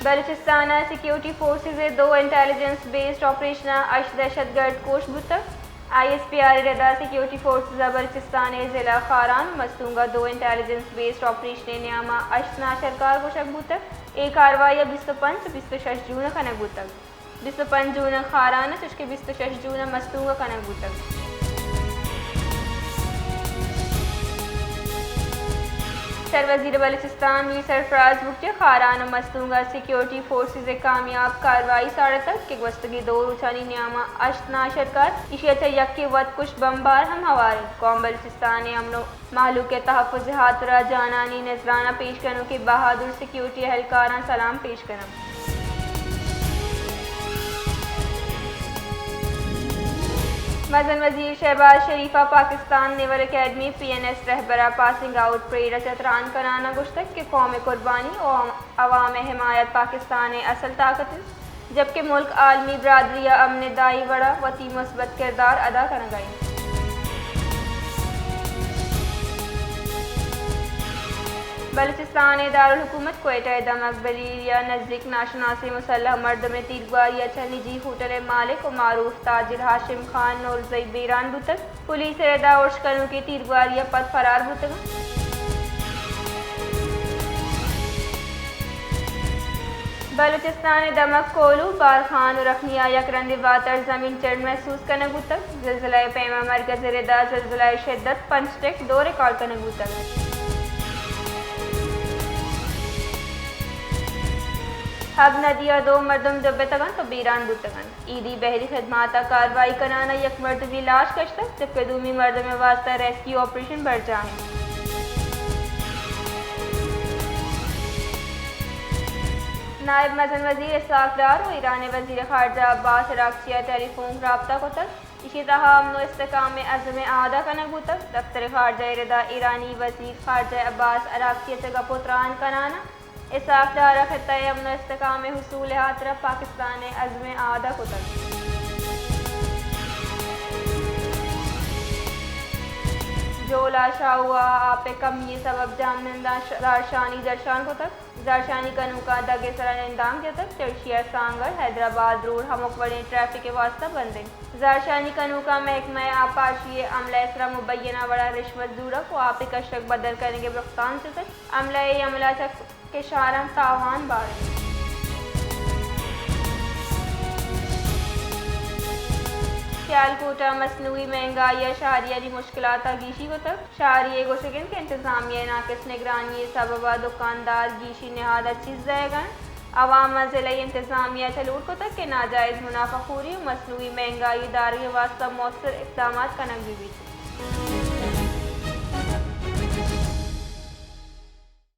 Balochistan security forces दो intelligence based operation अश दहशतगर्द कोश बुतक ISPR रदा सिक्योरिटी फोर्सेस बलूचिस्तान ज़िला खारान मस्तूंगा दो इंटेलिजेंस बेस्ड ऑपरेशन न्यामा अश नाशरकार कोशक बुतक एक कार्रवाई 25-26 जून कनक बुतक 25 जून खारान चुशके 26 जून मस्तूंगा कनक बुतक सरवजीर बलूचिस्तान मीर सरफराज बुकटे खारान मस्तूंगा सिक्योरिटी फोर्सेस कामयाब कार्रवाई साढ़े तक के वस्तगी दो रुचानी न्यामा अशना शरकार इशियत यक्के वत कुछ बमबार हम हवारे कौम बलूचिस्तान अमनो मालू के तहफ़्फ़ुज़ हातरा जानानी नजराना पेश करने के बहादुर सिक्योरिटी एहलकारान सलाम पेश करम मजन वजीर शहबाज शरीफा पाकिस्तान नेवल अकेडमी PNS रहबरा पासिंग आउट परेड चतरान कराना गुश्तक के कौम कुर्बानी और अवाम हिमायत पाकिस्तान असल ताकत जबकि मुल्क आलमी बरादरिया अमन दाई बड़ा वती मुस्बत किरदार अदा कर गई। बलूचिस्तान दारुल हुकूमत क्वेटा दमक बलीरिया नज़दीक नाशनासी मुसल्लह मर्द में तीरगवारी अच्छा निजी होटल मालिक और मारूफ ताजिर हाशिम खान और जईद बेरान बुतक पुलिस रदा उर्शकनों की तीरगवारिया पद फरार बुतक बलूचिस्तान दमक कोलू बारखान रखनिया यकरंद वातर जमीन चढ़ महसूस करने बुतक ज़िलज़िला पैमा मरकज़ रदा ज़िलज़िला शिद्दत पंचटेक दो रिकॉर्ड करने बुतक हब नदिया दो मर्दम दबे तगन तो बीरान बुतगन ईदी बहरी खदमाता कार्रवाई कराना यक मर्द की लाश कश्तक जबकि दूमी मर्द में वास्ता रेस्क्यू ऑपरेशन बढ़ जाए। नायब मजन वजीर इस्हाक डार और ईरानी वजीर खारजा अब्बास अरागचिया टेलीफोन रब्ता को तक इसी तरह अमनो इस्तेकाम में अज़म आदा कनक बुतक दफ्तर खारजा रदा ईरानी वजीर खारजा अब्बास अरागचिया तक पुत्रान कराना इस्हाक डारा खत्ता अमन इस्तेकाम में हुसूल हातरा पाकिस्तान अज़म आदा को तक जो लाशा हुआ आपे कम ये सबब जामनंदा दारशानी दरशान को तक दारशानी कनू का दगे सरा इंदाम के तक चर्शिया सांगर हैदराबाद रोड हमकवड़े ट्रैफिक के वास्ता बंदे दारशानी कनू का महकमा आपाशी अमला इसरा मुबैना बड़ा रिश्वत जूरा को आपे कशक बदल करेंगे बख्तान से तक अमला तक के शारम तावान बारे सियालकोटा मसनूई महंगाई शाहरियाली मुश्किलात गीशी को तक शाहरी गोशगिन के इंतजामिया नाकिस निगरानी सबबा दुकानदार गीशी नहादा चीज जाएगा अवाम ज़िले इंतजामिया चलूट को तक के नाजायज़ मुनाफाखोरी मसनूई महंगाई दार के वास्ता मौसर इक़दामात का नकदी भी